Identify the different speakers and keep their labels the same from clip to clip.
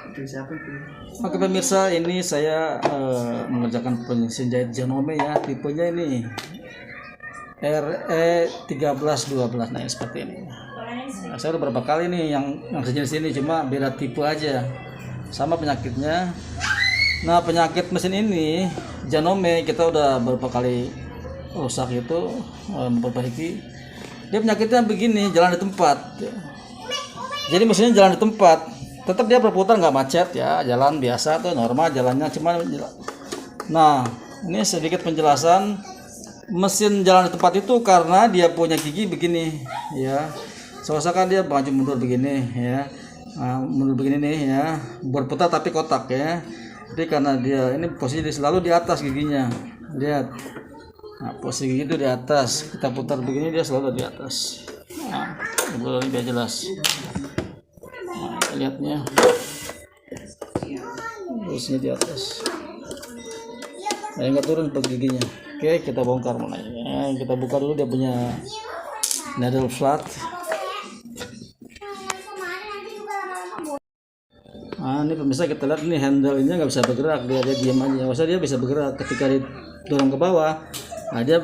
Speaker 1: Itu siapa itu?
Speaker 2: Oke pemirsa, ini saya mengerjakan mesin jahit Janome ya, tipenya ini RE1312. Nah seperti ini. Nah, saya udah berapa kali nih yang sejenis ini, cuma beda tipe aja, sama penyakitnya. Nah penyakit mesin ini Janome kita udah berapa kali rusak itu, memperbaiki. Dia penyakitnya begini, jalan di tempat. Jadi mesinnya jalan di tempat, tetap dia berputar, nggak macet ya, jalan biasa tuh normal jalannya, cuma. Nah ini sedikit penjelasan mesin jalan di tempat itu karena dia punya gigi begini ya, seakan dia maju mundur begini ya, mundur begini nih ya, berputar tapi kotak ya. Jadi karena dia ini posisi selalu di atas giginya, lihat. Nah posisi gigi itu di atas, kita putar begini dia selalu di atas. Nah ini biar jelas. Nah, lihatnya terusnya di atas, nah nggak turun per giginya. Oke kita bongkar mulai ya. Kita buka dulu dia punya needle flat. Nah ini pemirsa, kita lihat ini handle ini nggak bisa bergerak, dia diam aja. Maksudnya dia bisa bergerak ketika didorong ke bawah, nah dia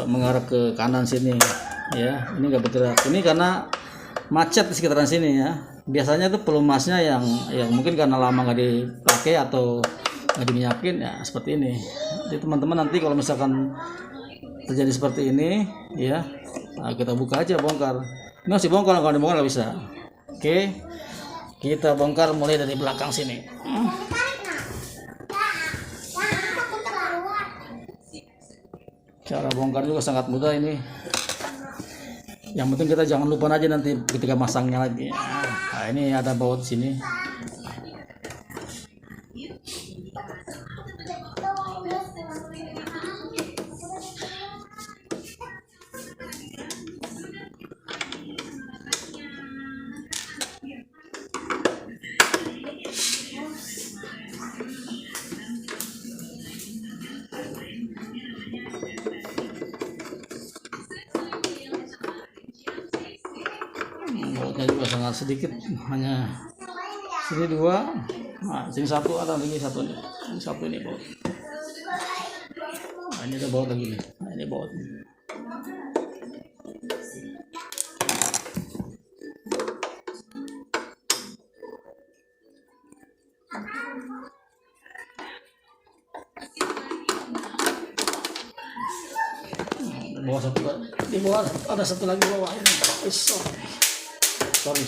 Speaker 2: mengarah ke kanan sini ya, ini nggak bergerak. Ini karena macet di sekitaran sini ya. Biasanya itu pelumasnya yang mungkin karena lama nggak dipakai atau nggak diminyakin ya, seperti ini. Jadi teman-teman nanti kalau misalkan terjadi seperti ini ya, nah kita buka aja, bongkar. Ini masih bongkar, kalau dibongkar nggak bisa. Oke, kita bongkar mulai dari belakang sini. Cara bongkar juga sangat mudah ini. Yang penting kita jangan lupa aja nanti ketika masangnya lagi. Nah ini ada baut sini. Bautnya juga sangat sedikit, hanya sini 2, nah sini 1, ada lagi 1 nih, ini 1 ini baut. Nah ini ada baut lagi nih, nah ini baut. Bawah satu, di bawah ada satu lagi bawah ini. Sorry.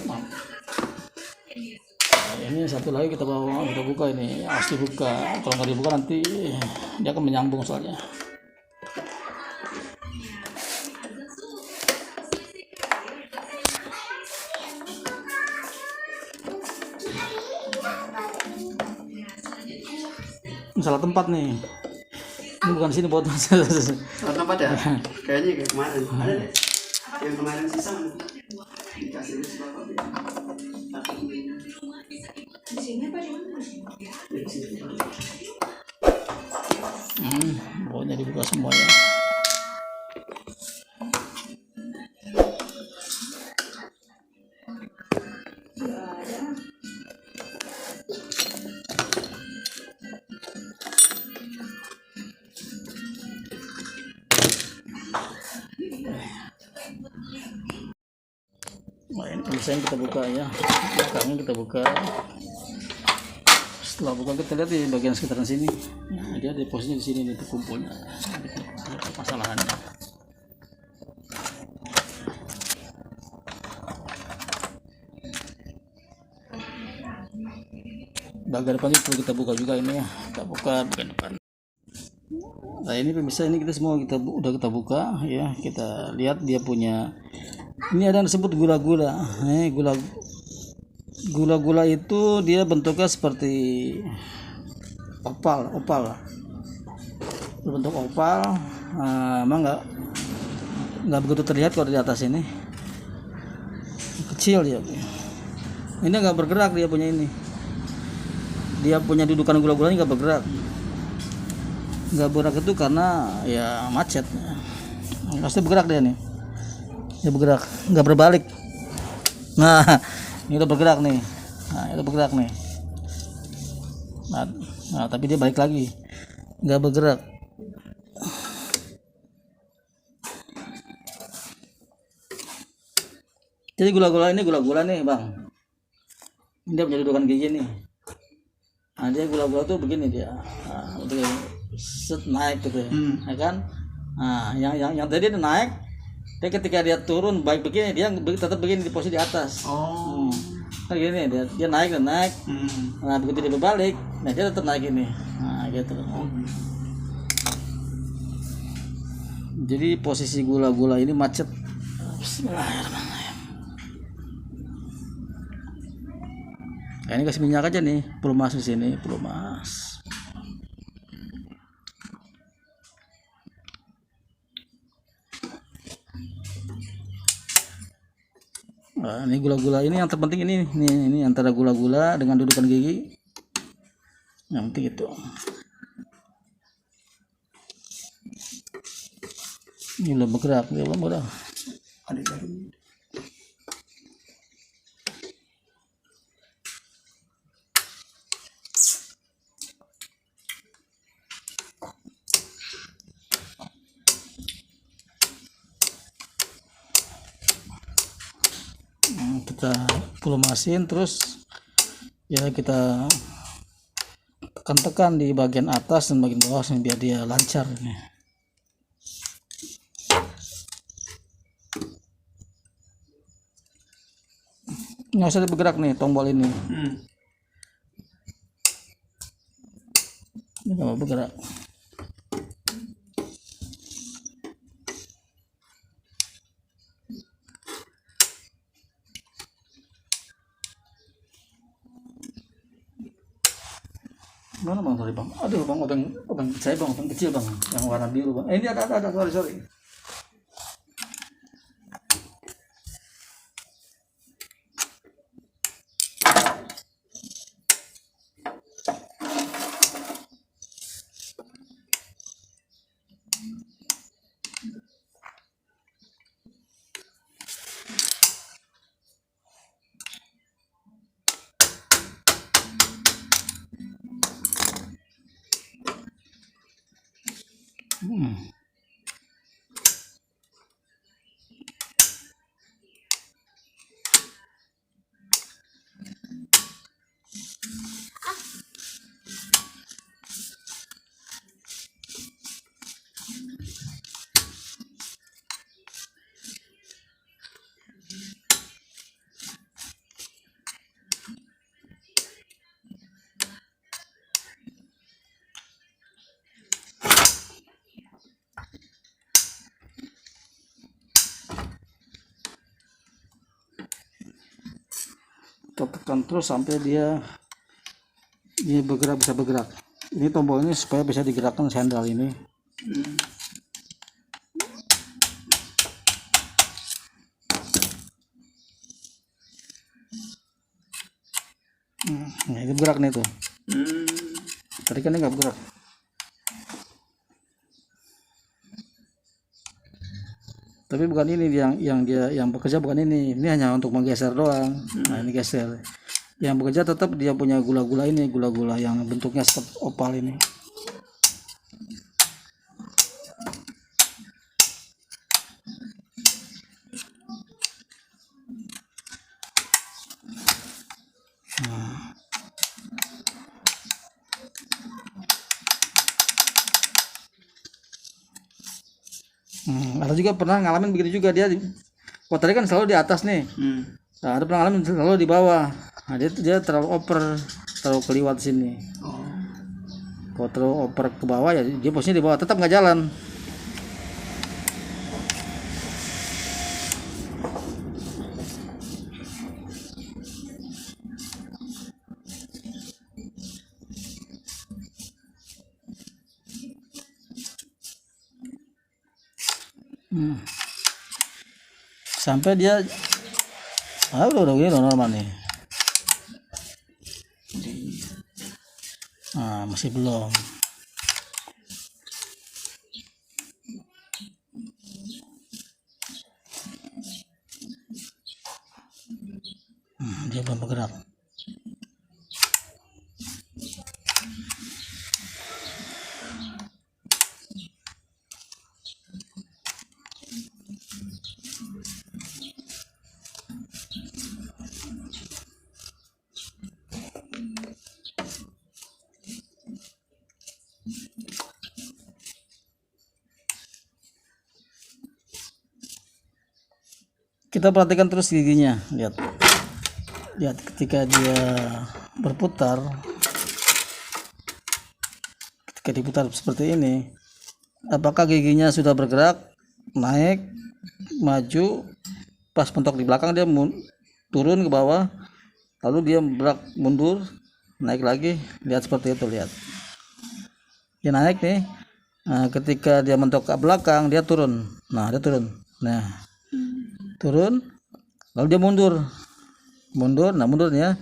Speaker 2: Maaf. Nah, ini satu lagi kita bawa, kita buka ini, harus dibuka. Kalau nggak dibuka nanti dia akan menyambung soalnya. Salah tempat nih. Ini bukan sini buat
Speaker 1: Salah tempat ya? Kayaknya kayak kemarin. Ada deh. Yang kemarin sisa mana? Dikasih ini sebab apa? Di sini apa di mana? Di sini.
Speaker 2: Pokoknya dibuka semuanya. Nah ini misalnya kita buka ya, belakangnya kita buka. Setelah buka kita lihat di bagian sekitaran sini, nah, dia di posisinya di sini, di kumpulnya, masalahannya. Bagian depan itu kita buka juga ini ya, kita buka bagian depan. Nah ini pemirsa, ini kita semua udah kita buka ya, kita lihat dia punya. Ini ada yang disebut gula-gula. Gula-gula itu dia bentuknya seperti opal. Berbentuk opal. Emang nggak begitu terlihat kalau di atas ini. Kecil dia. Ini nggak bergerak, dia punya ini. Dia punya dudukan gula-gulanya nggak bergerak. Nggak bergerak itu karena ya macet. Pasti bergerak dia nih. Dia bergerak, nggak berbalik. Nah ini udah bergerak nih. Nah itu bergerak nih. Nah tapi dia balik lagi, nggak bergerak. Jadi gula-gula nih bang, dia punya dudukan gigi nih. Nah dia gula-gula tuh begini dia, begini, set naik gitu ya kan. Nah yang tadi dia naik, dia ketika dia turun baik begini dia tetap begini di posisi di atas. Kayak gini dia naik dan naik. Nah begitu dia berbalik, nah dia tetap naik ini. Nah gitu. Jadi posisi gula-gula ini macet. Bismillahirrahmanirrahim. Nah, ini kasih minyak aja nih, pelumas di sini, pelumas. Nah, ini gula-gula ini yang terpenting ini antara gula-gula dengan dudukan gigi. Yang penting itu. Ini belum bergerak, dia belum bergerak.
Speaker 1: Ada jarum.
Speaker 2: Kita pelumasin terus ya kita tekan di bagian atas dan bagian bawah biar dia lancar ini. Nggak usah bergerak nih tombol ini. Ini nggak mau bergerak. Mana bang, sorry bang, aduh bang, obeng saya bang, obeng kecil bang, yang warna biru bang. Ini ada, sorry. Kita tekan terus sampai dia bisa bergerak. Ini tombol ini supaya bisa digerakkan sandal ini. Nah, ini bergerak nih tuh. Tadi kan dia nggak bergerak. Tapi bukan ini yang bekerja, bukan ini hanya untuk menggeser doang. Nah ini geser, yang bekerja tetap dia punya gula-gula ini, gula-gula yang bentuknya seperti opal ini. Ada juga pernah ngalamin begitu juga, dia tadi kan selalu di atas nih. Nah, ada pernah ngalamin selalu di bawah. Nah, dia terlalu oper, terlalu keliwat sini. Kalau terlalu oper ke bawah ya dia posisinya di bawah, tetap nggak jalan. Sampai dia udah gini normal nih. Masih belum. Dia belum bergerak. kita perhatikan terus giginya, lihat ketika dia berputar, ketika diputar seperti ini, apakah giginya sudah bergerak naik maju, pas mentok di belakang dia turun ke bawah, lalu dia bergerak mundur naik lagi, lihat seperti itu, lihat dia naik nih. Nah, ketika dia mentok ke belakang dia turun, dia turun, turun, lalu dia mundur, mundurnya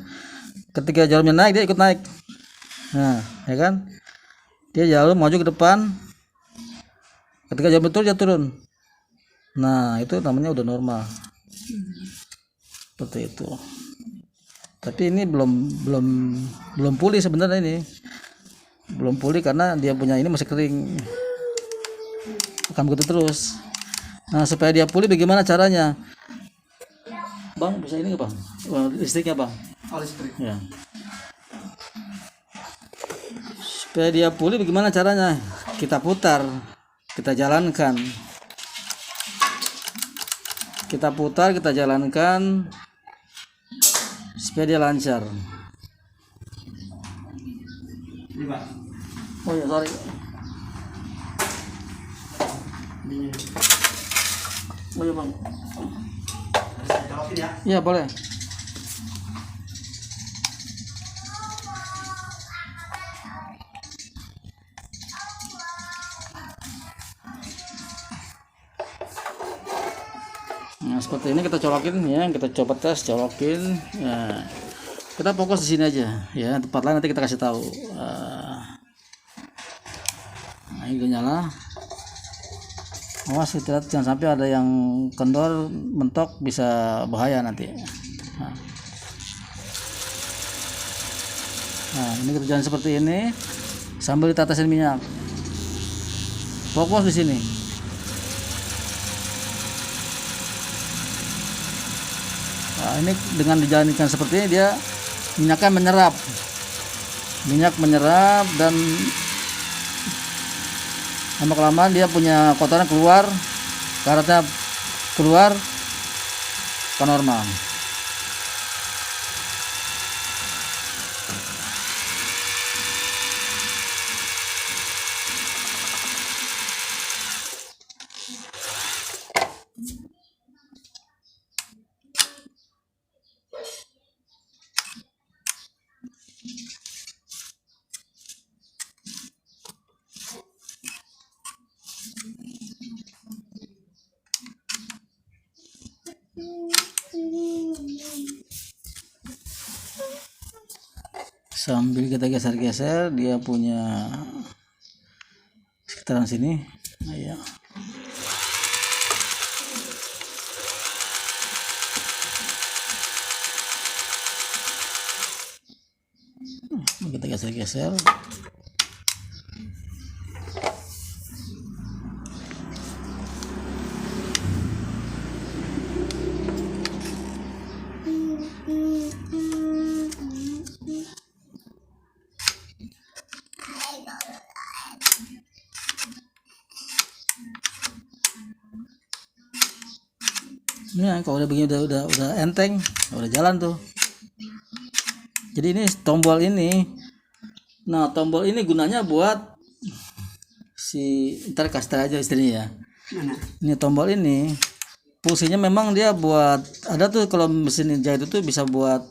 Speaker 2: ketika jalurnya naik dia ikut naik, ya kan, dia jalur maju ke depan, ketika jalur betul dia turun. Itu namanya udah normal, seperti itu. Tapi ini belum pulih sebenarnya, ini belum pulih karena dia punya ini masih kering, akan begitu terus. Supaya dia pulih bagaimana caranya? Bang, bisa ini nggak bang? Listriknya bang?
Speaker 1: Listrik.
Speaker 2: Ya. Supaya dia pulih bagaimana caranya? Kita putar, kita jalankan. Kita putar, kita jalankan supaya dia lancar.
Speaker 1: Ini Pak.
Speaker 2: Oh ya, sorry.
Speaker 1: Ini.
Speaker 2: Oh ya bang.
Speaker 1: Saya colokin ya.
Speaker 2: Iya boleh. Seperti ini kita colokin ya, kita coba tes colokin. Kita fokus di sini aja ya, tempat lain nanti kita kasih tahu. Ini udah nyala. Awas hati-hati jangan sampai ada yang kendor mentok, bisa bahaya nanti. Ini kita jalan seperti ini sambil ditetesin minyak. Fokus di sini. Ini dengan dijalankan seperti ini dia minyaknya menyerap. Minyak menyerap dan lama-kelamaan dia punya kotoran keluar, karatnya keluar ke normal. Sambil kita geser-geser dia punya sekitaran sini. Ya. Kita geser-geser. Ini kalau udah begini udah enteng, udah jalan tuh. Jadi ini tombol ini. Tombol ini gunanya buat ntar kasih aja istrinya ya.
Speaker 1: Mana?
Speaker 2: Ini tombol ini fungsinya memang dia buat, ada tuh kalau mesin jahit itu bisa buat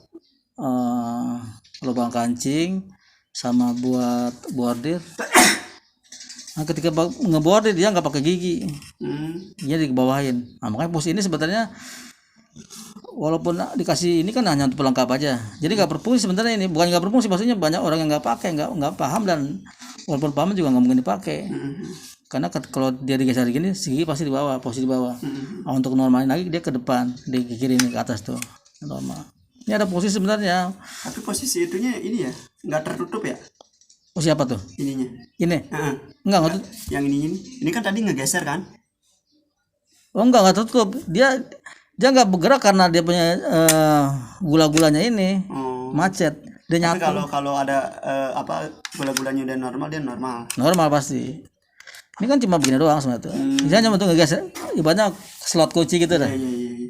Speaker 2: lubang kancing sama buat bordir. Ketika ngebordir dia nggak pakai gigi, dia dibawahin. Makanya fungsi ini sebenarnya walaupun dikasih ini kan hanya untuk pelengkap aja, jadi nggak berfungsi sebenarnya. Ini bukan nggak berfungsi, maksudnya banyak orang yang nggak pakai, nggak paham, dan walaupun paham juga nggak mungkin dipakai. Karena kalau dia digeser gini, gigi pasti di bawah, posisi di bawah. Untuk normalin lagi dia ke depan, di kiri ini ke atas tuh normal. Ini ada posisi sebenarnya.
Speaker 1: Tapi posisi itunya ini ya nggak tertutup ya?
Speaker 2: Oh siapa tuh?
Speaker 1: Ininya.
Speaker 2: Ini? Enggak.
Speaker 1: Yang ini kan tadi ngegeser kan?
Speaker 2: Oh enggak tutup. Dia nggak bergerak karena dia punya gula-gulanya ini macet. Dia
Speaker 1: Tapi
Speaker 2: nyatu.
Speaker 1: kalau ada gula-gulanya udah normal, dia normal.
Speaker 2: Normal pasti. Ini kan cuma begini doang sebenarnya tuh. Dia hanya untuk ngegeser, ibaratnya slot kunci gitu dah.
Speaker 1: Iya.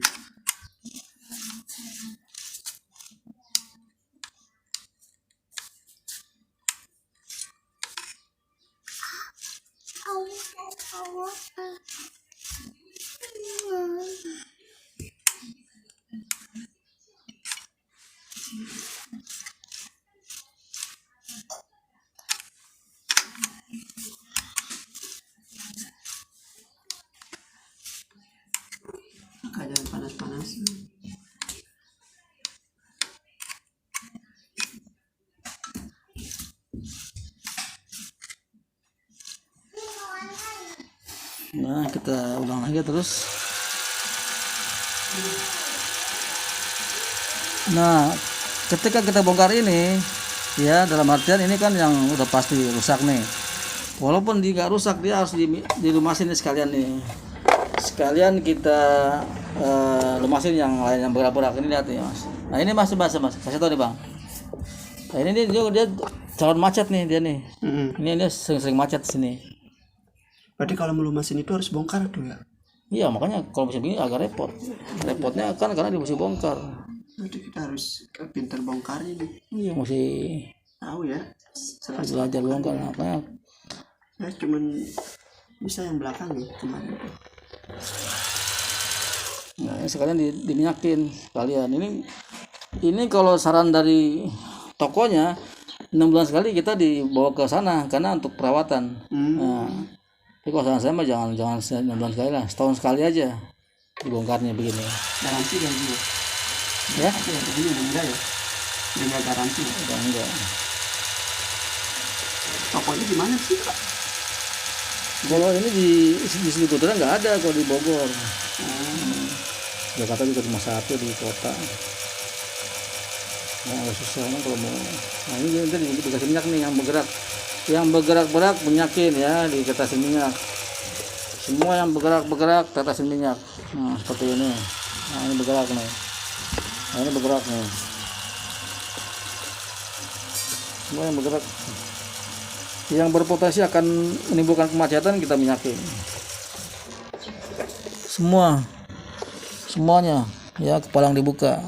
Speaker 1: Keadaan panas-panas.
Speaker 2: Nah, kita ulang lagi terus. Nah, ketika kita bongkar ini, ya dalam artian ini kan yang udah pasti rusak nih. Walaupun dia nggak rusak, dia harus dilumasin nih sekalian nih. Sekalian kita lumasin yang lain yang berak-berak ini, lihat nih mas. Nah ini mas, kasih tau nih bang. Nah ini dia calon macet nih dia nih. Ini dia sering macet di sini.
Speaker 1: Berarti kalau melumasin itu harus bongkar tuh ya?
Speaker 2: Iya makanya kalau musim ini agak repot. Repotnya kan karena dia mesti bongkar.
Speaker 1: Berarti kita harus pintar bongkarnya nih.
Speaker 2: Iya mesti
Speaker 1: Tahu ya.
Speaker 2: belajar bongkar. Makanya
Speaker 1: Ya cuman bisa yang belakang nih kemarin.
Speaker 2: nah, sekalian diminyakin kalian. Ini kalau saran dari tokonya 6 bulan sekali kita dibawa ke sana karena untuk perawatan. Nah, tapi kalau saran saya mah jangan 6 bulan sekali lah, setahun sekali aja dibongkarnya begini.
Speaker 1: Garansi kan juga.
Speaker 2: Ya?
Speaker 1: Tapi yang begini udah enggak ya? Udah enggak garansi.
Speaker 2: Udah enggak.
Speaker 1: Tokonya di mana sih kak?
Speaker 2: Kalau ini di sini Kutera nggak ada, kalau di Bogor. Jakarta juga cuma satu di kota. Nah, agak susah kan kalau mau. Nah ini nanti dikasih minyak nih yang bergerak menyakin ya, ditetesin minyak. Semua yang bergerak tetesin minyak. Nah seperti ini. Nah ini bergerak nih. Nah ini bergerak nih. Semua yang bergerak. Yang berpotensi akan menimbulkan kemacetan kita minyakin. Semuanya ya, kepala yang dibuka.